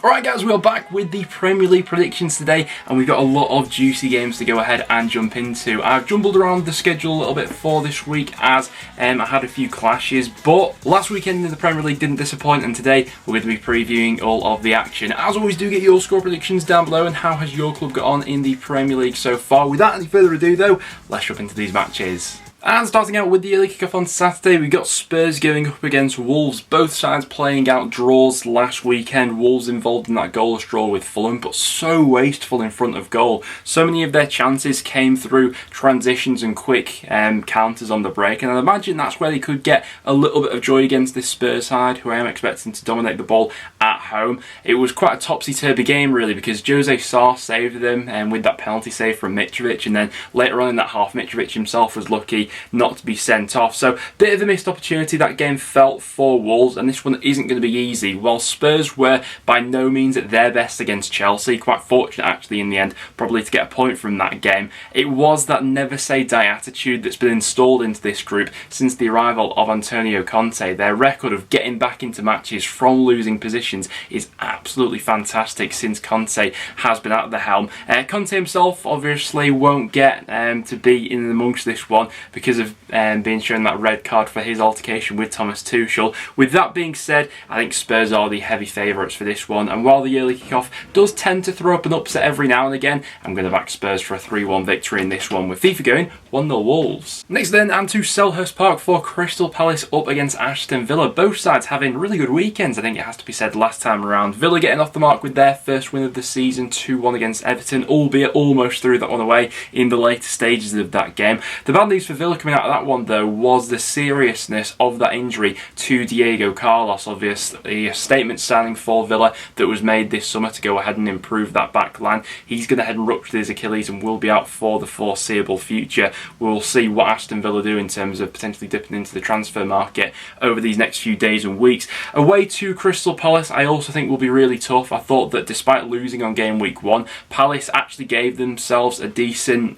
Alright guys, we are back with the Premier League predictions today, and we've got a lot of juicy games to go ahead and jump into. I've jumbled around the schedule a little bit for this week as I had a few clashes, but last weekend in the Premier League didn't disappoint, and today we're going to be previewing all of the action. As always, do get your score predictions down below and how has your club got on in the Premier League so far. Without any further ado though, let's jump into these matches. And starting out with the early kickoff on Saturday, we got Spurs going up against Wolves. Both sides playing out draws last weekend. Wolves involved in that goalless draw with Fulham, but so wasteful in front of goal. So many of their chances came through transitions and quick counters on the break, and I imagine that's where they could get a little bit of joy against this Spurs side, who I am expecting to dominate the ball at home. It was quite a topsy-turvy game really, because Jose Sarr saved them with that penalty save from Mitrovic, and then later on in that half Mitrovic himself was lucky not to be sent off. So bit of a missed opportunity that game felt for Wolves, and this one isn't going to be easy. While Spurs were by no means at their best against Chelsea, quite fortunate actually in the end probably to get a point from that game, it was that never say die attitude that's been installed into this group since the arrival of Antonio Conte. Their record of getting back into matches from losing positions is absolutely fantastic since Conte has been at the helm. Conte himself obviously won't get to be in amongst this one because of being shown that red card for his altercation with Thomas Tuchel. With that being said, I think Spurs are the heavy favourites for this one, and while the early kickoff does tend to throw up an upset every now and again, I'm going to back Spurs for a 3-1 victory in this one, with FIFA going 1-0 Wolves. Next then, and to Selhurst Park for Crystal Palace up against Aston Villa. Both sides having really good weekends, I think it has to be said, last time around. Villa getting off the mark with their first win of the season, 2-1 against Everton, albeit almost threw that one away in the later stages of that game. The bad news for Villa coming out of that one though was the seriousness of that injury to Diego Carlos. Obviously a statement signing for Villa that was made this summer to go ahead and improve that back line. He's going to head and rupture his Achilles and will be out for the foreseeable future. We'll see what Aston Villa do in terms of potentially dipping into the transfer market over these next few days and weeks. Away to Crystal Palace, I also think will be really tough. I thought that despite losing on game week 1, Palace actually gave themselves a decent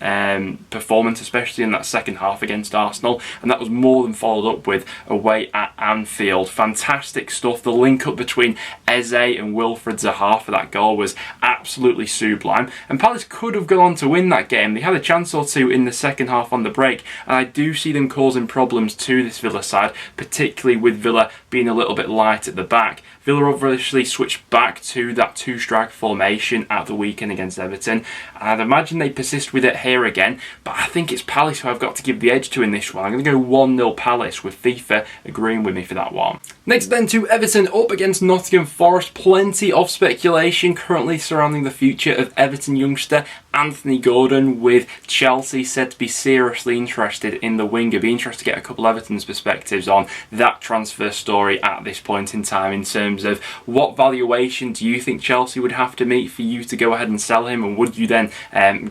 performance, especially in that second half against Arsenal, and that was more than followed up with away at Anfield. Fantastic stuff. The link up between Eze and Wilfred Zaha for that goal was absolutely sublime, and Palace could have gone on to win that game. They had a chance or two in the second half on the break, and I do see them causing problems to this Villa side, particularly with Villa being a little bit light at the back. Villa obviously switched back to that two-strike formation at the weekend against Everton, and I'd imagine they persist with it here again, but I think it's Palace who I've got to give the edge to in this one. I'm going to go 1-0 Palace, with FIFA agreeing with me for that one. Next then to Everton up against Nottingham Forest. Plenty of speculation currently surrounding the future of Everton youngster Anthony Gordon, with Chelsea said to be seriously interested in the winger. Be interested to get a couple of Everton's perspectives on that transfer story at this point in time, in terms of what valuation do you think Chelsea would have to meet for you to go ahead and sell him, and would you then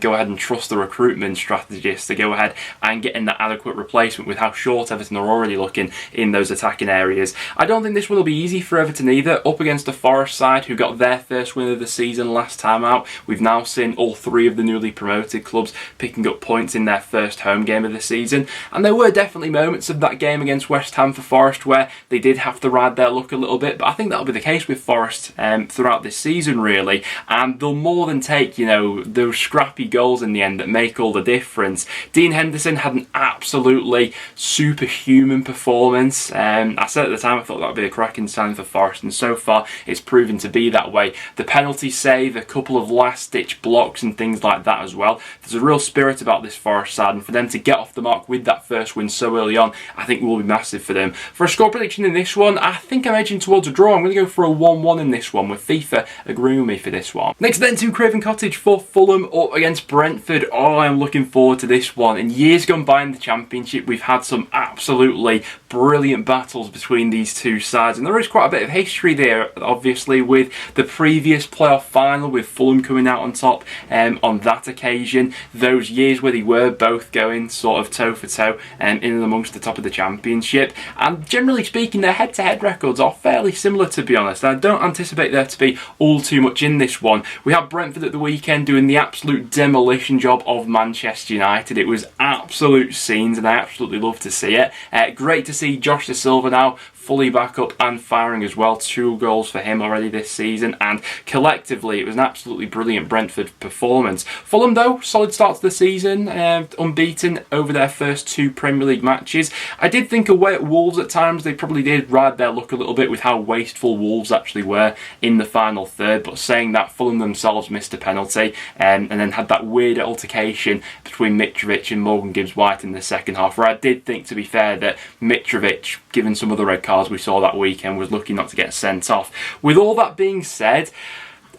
go ahead and trust the recruitment strategist to go ahead and get in that adequate replacement with how short Everton are already looking in those attacking areas. I don't think this one will be easy for Everton either, up against a Forest side who got their first win of the season last time out. We've now seen all three of the newly promoted clubs picking up points in their first home game of the season, and there were definitely moments of that game against West Ham for Forest where they did have to ride their luck a little bit, but I think that'll be the case with Forest throughout this season really, and they'll more than take, you know, those scrappy goals in the end that make all the difference. Dean Henderson had an absolutely superhuman performance. I said at the time I thought that would be a cracking sign for Forest, and so far it's proven to be that way. The penalty save, a couple of last ditch blocks and things like that as well. There's a real spirit about this Forest side, and for them to get off the mark with that first win so early on, I think will be massive for them. For a score prediction in this one, I think I'm edging towards a draw. I'm going to go for a 1-1 in this one, with FIFA agreeing with me for this one. Next then to Craven Cottage for Fulham up against Brentford. Oh, I'm looking forward to this one. In years gone by in the Championship, we've had some absolutely brilliant battles between these two sides, and there is quite a bit of history there, obviously, with the previous playoff final with Fulham coming out on top on that occasion. Those years where they were both going sort of toe for toe in and amongst the top of the Championship, and generally speaking their head-to-head records are fairly similar, to be honest. I don't anticipate there to be all too much in this one. We had Brentford at the weekend doing the absolute demolition job of Manchester United. It was absolute scenes, and I absolutely love to see it. Great to see Josh Da Silva now fully back up and firing as well. 2 goals for him already this season, and collectively it was an absolutely brilliant Brentford performance. Fulham though, solid start to the season, unbeaten over their first 2 Premier League matches. I did think away at Wolves at times they probably did ride their luck a little bit with how wasteful Wolves actually were in the final third, but saying that, Fulham themselves missed a penalty and then had that weird altercation between Mitrovic and Morgan Gibbs-White in the second half, where I did think, to be fair, that Mitrovic, given some of the red cards we saw that weekend, was lucky not to get sent off. With all that being said,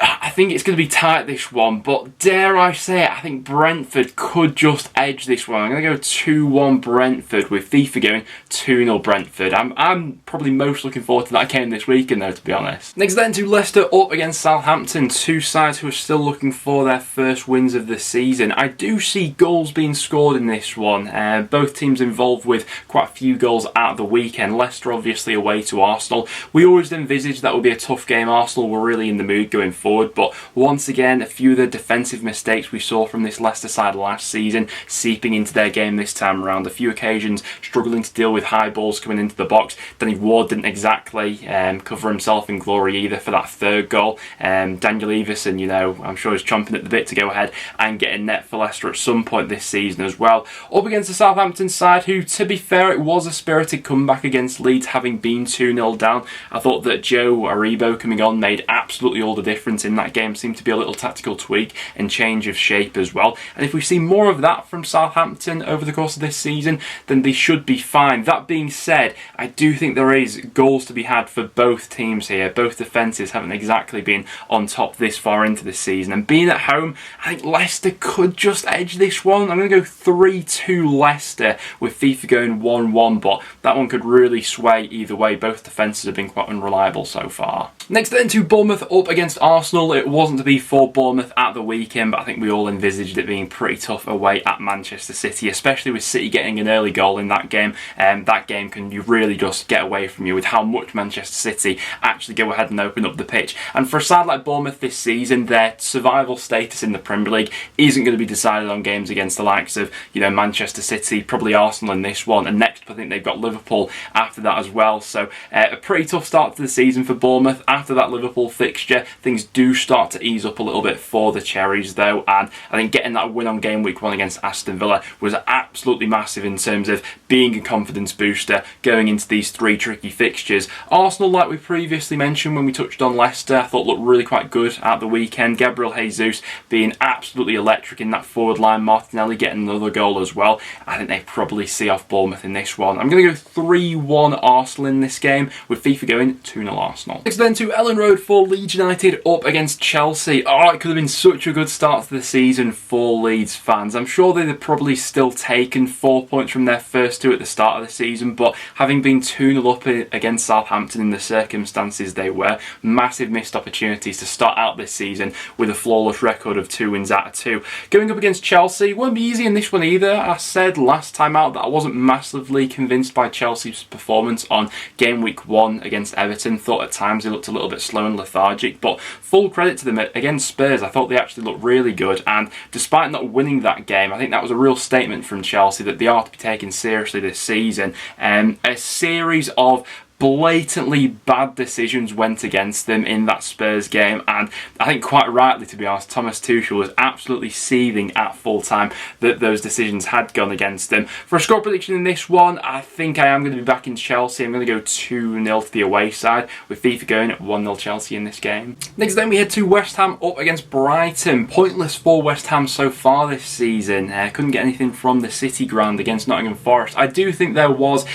I think it's going to be tight, this one, but dare I say it, I think Brentford could just edge this one. I'm going to go 2-1 Brentford, with FIFA going 2-0 Brentford. I'm probably most looking forward to that game this weekend though, to be honest. Next then to Leicester up against Southampton, 2 sides who are still looking for their first wins of the season. I do see goals being scored in this one. Both teams involved with quite a few goals at the weekend. Leicester obviously away to Arsenal. We always envisaged that would be a tough game. Arsenal were really in the mood going forward. But once again, a few of the defensive mistakes we saw from this Leicester side last season seeping into their game this time around. A few occasions struggling to deal with high balls coming into the box. Danny Ward didn't exactly cover himself in glory either for that 3rd goal. Daniel Everson, you know, I'm sure is chomping at the bit to go ahead and get a net for Leicester at some point this season as well. Up against the Southampton side, who, to be fair, it was a spirited comeback against Leeds, having been 2-0 down. I thought that Joe Aribo coming on made absolutely all the difference in that game. Seemed to be a little tactical tweak and change of shape as well. And if we see more of that from Southampton over the course of this season, then they should be fine. That being said, I do think there is goals to be had for both teams here. Both defences haven't exactly been on top this far into the season. And being at home, I think Leicester could just edge this one. I'm going to go 3-2 Leicester, with FIFA going 1-1, but that one could really sway either way. Both defences have been quite unreliable so far. Next then to Bournemouth up against Arsenal. It wasn't to be for Bournemouth at the weekend, but I think we all envisaged it being pretty tough away at Manchester City, especially with City getting an early goal in that game. That game can really just get away from you with how much Manchester City actually go ahead and open up the pitch. And for a side like Bournemouth this season, their survival status in the Premier League isn't going to be decided on games against the likes of, you know, Manchester City, probably Arsenal in this one, and next I think they've got Liverpool after that as well. So a pretty tough start to the season for Bournemouth. After that Liverpool fixture, things do start to ease up a little bit for the Cherries though, and I think getting that win on game week 1 against Aston Villa was absolutely massive in terms of being a confidence booster going into these 3 tricky fixtures. Arsenal, like we previously mentioned when we touched on Leicester, I thought looked really quite good at the weekend. Gabriel Jesus being absolutely electric in that forward line. Martinelli getting another goal as well. I think they probably see off Bournemouth in this one. I'm going to go 3-1 Arsenal in this game, with FIFA going 2-0 Arsenal. Next then to Ellen Road for Leeds United up against Chelsea. Oh, it could have been such a good start to the season for Leeds fans. I'm sure they'd have probably still taken 4 points from their first 2 at the start of the season, but having been 2-0 up against Southampton in the circumstances they were, massive missed opportunities to start out this season with a flawless record of 2 wins out of 2. Going up against Chelsea won't be easy in this one either. I said last time out that I wasn't massively convinced by Chelsea's performance on game week 1 against Everton. Thought at times they looked a little bit slow and lethargic, but full credit to them against Spurs. I thought they actually looked really good, and despite not winning that game, I think that was a real statement from Chelsea that they are to be taken seriously this season. A series of blatantly bad decisions went against them in that Spurs game, and I think quite rightly, to be honest, Thomas Tuchel was absolutely seething at full time that those decisions had gone against them. For a score prediction in this one, I think I am going to be back in Chelsea. I'm going to go 2-0 to the away side, with FIFA going at 1-0 Chelsea in this game. Next then we head to West Ham up against Brighton. Pointless for West Ham so far this season. Couldn't get anything from the City ground against Nottingham Forest. I do think there was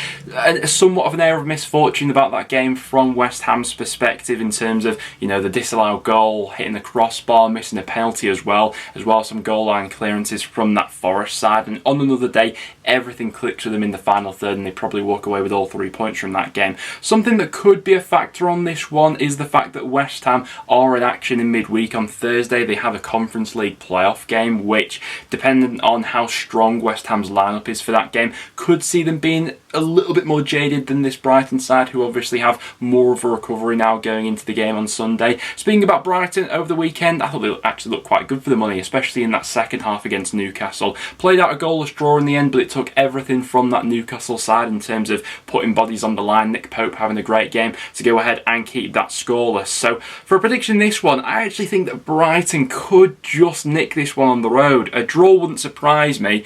somewhat of an air of misfortune about that game from West Ham's perspective in terms of, you know, the disallowed goal, hitting the crossbar, missing a penalty as well some goal line clearances from that Forest side, and on another day everything clicks for them in the final third and they probably walk away with all 3 points from that game. Something that could be a factor on this one is the fact that West Ham are in action in midweek. On Thursday they have a Conference League playoff game, which, depending on how strong West Ham's lineup is for that game, could see them being a little bit more jaded than this Brighton side, who obviously have more of a recovery now going into the game on Sunday. Speaking about Brighton, over the weekend, I thought they actually looked quite good for the money, especially in that second half against Newcastle. Played out a goalless draw in the end, but it took everything from that Newcastle side in terms of putting bodies on the line. Nick Pope having a great game to go ahead and keep that scoreless. So for a prediction in this one, I actually think that Brighton could just nick this one on the road. A draw wouldn't surprise me.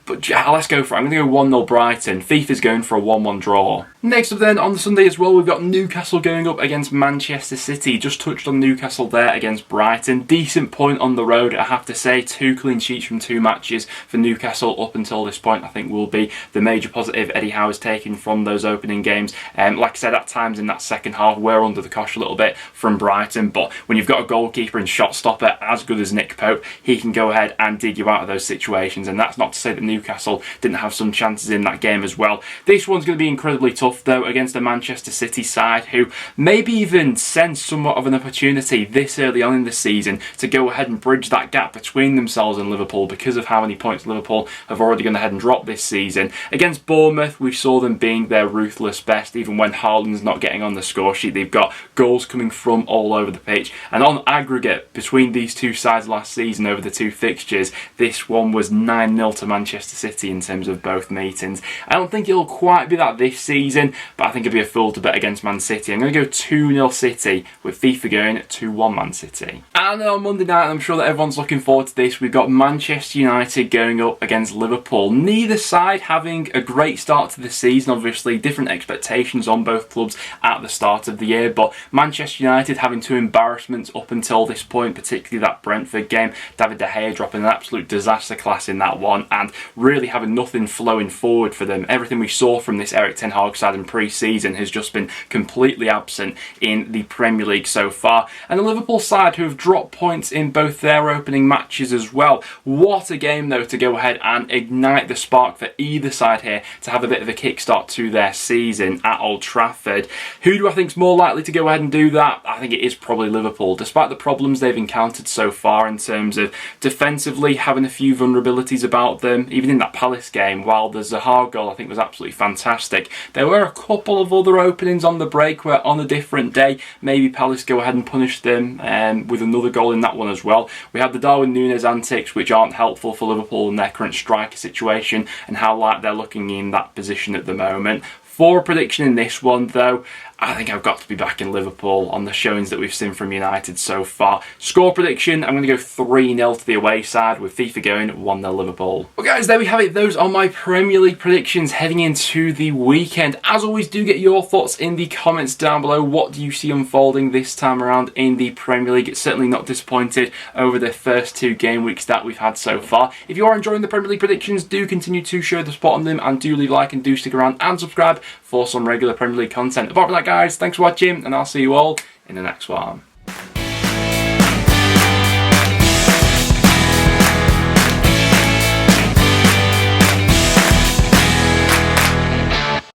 But let's go for it. I'm going to go 1-0 Brighton. FIFA's going for a 1-1 draw. Next up then, on the Sunday as well, we've got Newcastle going up against Manchester City. Just touched on Newcastle there against Brighton. Decent point on the road, I have to say. 2 clean sheets from 2 matches for Newcastle up until this point, I think will be the major positive Eddie Howe has taken from those opening games. Like I said, at times in that second half, we're under the cosh a little bit from Brighton. But when you've got a goalkeeper and shot stopper as good as Nick Pope, he can go ahead and dig you out of those situations. And that's not to say that Newcastle didn't have some chances in that game as well. This one's going to be incredibly tough though against a Manchester City side who maybe even sense somewhat of an opportunity this early on in the season to go ahead and bridge that gap between themselves and Liverpool because of how many points Liverpool have already gone ahead and dropped this season. Against Bournemouth, we saw them being their ruthless best. Even when Haaland's not getting on the score sheet, they've got goals coming from all over the pitch. And on aggregate, between these two sides last season over the 2 fixtures, this one was 9-0 to Manchester City in terms of both meetings. I don't think it'll quite be that this season, but I think it'd be a fool to bet against Man City. I'm going to go 2-0 City, with FIFA going 2-1 Man City. And on Monday night, I'm sure that everyone's looking forward to this, we've got Manchester United going up against Liverpool. Neither side having a great start to the season, obviously different expectations on both clubs at the start of the year, but Manchester United having 2 embarrassments up until this point, particularly that Brentford game. David De Gea dropping an absolute disaster class in that one, and really having nothing flowing forward for them. Everything we saw from this Erik ten Hag side in pre-season has just been completely absent in the Premier League so far. And the Liverpool side, who have dropped points in both their opening matches as well. What a game though to go ahead and ignite the spark for either side here to have a bit of a kickstart to their season at Old Trafford. Who do I think is more likely to go ahead and do that? I think it is probably Liverpool, despite the problems they've encountered so far in terms of defensively having a few vulnerabilities about them. Even in that Palace game, while the Zaha goal I think was absolutely fantastic, there were a couple of other openings on the break where on a different day maybe Palace go ahead and punish them with another goal in that one as well. We had the Darwin Núñez antics, which aren't helpful for Liverpool in their current striker situation and how light they're looking in that position at the moment. For a prediction in this one though, I think I've got to be back in Liverpool on the showings that we've seen from United so far. Score prediction, I'm going to go 3-0 to the away side, with FIFA going 1-0 Liverpool. Well guys, there we have it. Those are my Premier League predictions heading into the weekend. As always, do get your thoughts in the comments down below. What do you see unfolding this time around in the Premier League? It's certainly not disappointed over the first 2 game weeks that we've had so far. If you are enjoying the Premier League predictions, do continue to show the support on them, and do leave a like and do stick around and subscribe for some regular Premier League content. Apart from that guys, thanks for watching, and I'll see you all in the next one.